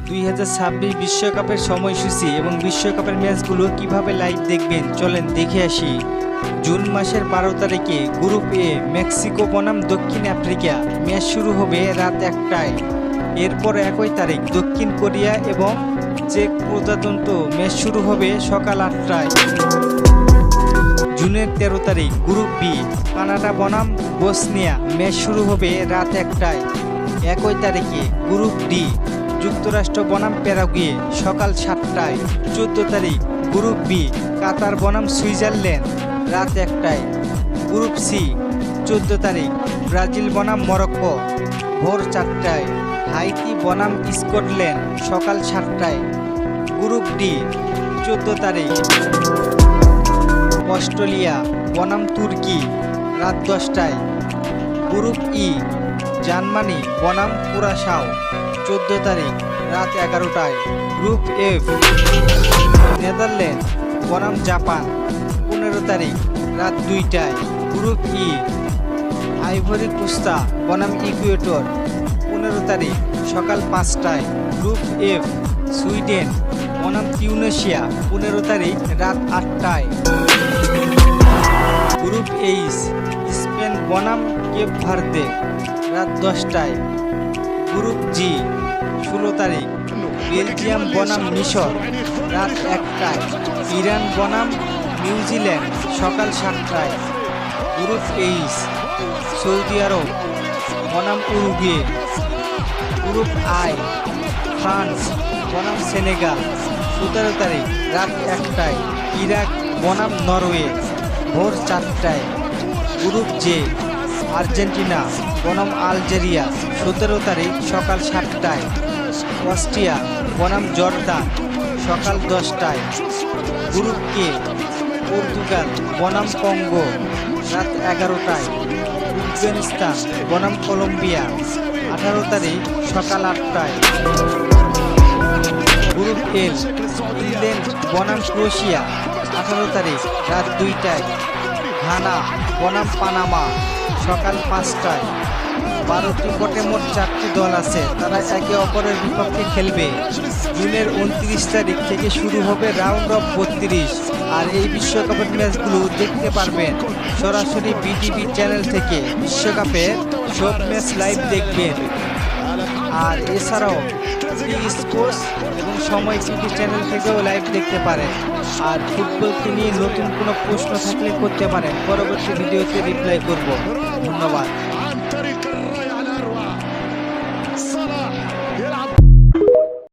2026 বিশ্বকাপের সময়সূচি এবং বিশ্বকাপের ম্যাচগুলো কিভাবে লাইভ দেখবেন চলেন দেখে আসি। জুন মাসের 12 তারিখে গ্রুপ এ মেক্সিকো বনাম দক্ষিণ আফ্রিকা ম্যাচ শুরু হবে রাত 1টায়। এরপর 1 তারিখ দক্ষিণ কোরিয়া এবং চেক প্রজাতন্ত্র ম্যাচ শুরু হবে সকাল 8টায়। জুনের 13 তারিখ গ্রুপ বি কানাডা বনাম বসনিয়া ম্যাচ শুরু হবে রাত 1টায়। 1 তারিখে গ্রুপ ডি যুক্তরাষ্ট্র বনাম প্যারাগুয়ে সকাল 7টায়। 14 তারিখ গ্রুপ বি কাতার বনাম সুইজারল্যান্ড রাত 1টায়। গ্রুপ সি 14 তারিখ ব্রাজিল বনাম মরক্কো ভোর 4টায়। হাইতি বনাম স্কটল্যান্ড সকাল 7টায়। গ্রুপ ডি 14 তারিখ অস্ট্রেলিয়া বনাম তুর্কি রাত 10টায়। গ্রুপ ই জার্মানি বনাম কুরাশাও 14 তারিখ রাত 11টায়। গ্রুপ এফ নেদারল্যান্ড বনাম জাপান 15 তারিখ রাত 2টায়। গ্রুপ ই আইভরি কোস্টা বনাম ইকুয়েটর 15 তারিখ সকাল 5টায়। গ্রুপ এফ সুইডেন বনাম টিউনেশিয়া 15 তারিখ রাত 8টায়। গ্রুপ এইচ স্পেন বনাম কেপ ভার্দে রাত 10টায়। গ্রুপ জি 16 তারিখ বেলজিয়াম বনাম মিশর রাত 1টায়। ইরান বনাম নিউজিল্যান্ড সকাল 7টায়। গ্রুপ এইচ সৌদি আরব বনাম উরুগুয়ে। গ্রুপ আই ফ্রান্স বনাম সেনেগাল 17 তারিখ রাত 1টায়। ইরাক বনাম নরওয়ে ভোর 4টায়। গ্রুপ জে আর্জেন্টিনা বনাম আলজেরিয়া 17 তারিখ সকাল 7টায়। অস্ট্রিয়া বনাম জর্দান সকাল 10টায়। গ্রুপ কে পর্তুগাল বনাম কঙ্গো রাত 11টায়। আফগানিস্তান বনাম কলম্বিয়া 18 তারিখ সকাল 8টায়। গ্রুপ এল ইংল্যান্ড বনাম ক্রোয়েশিয়া 18 তারিখ রাত 2টায়। ঘানা বনাম পানামা সকাল 5টায়। 12টি পটে মোট 4টি দল আছে, তারা একে অপরের বিপক্ষে খেলবে। জুনের 29 তারিখ থেকে শুরু হবে রাউন্ড অফ 32। আর এই বিশ্বকাপের ম্যাচগুলো দেখতে পারবেন সরাসরি বিটিভি চ্যানেল থেকে। বিশ্বকাপের সব ম্যাচ লাইভ দেখবেন। আর এছাড়াও স্পোর্টস এবং সময় টিভি চ্যানেল থেকেও লাইভ দেখতে পারেন। আর ফুটবলকে নিয়ে নতুন কোনো প্রশ্ন থাকলে করতে পারেন, পরবর্তী ভিডিওতে রিপ্লাই করব। ধন্যবাদ।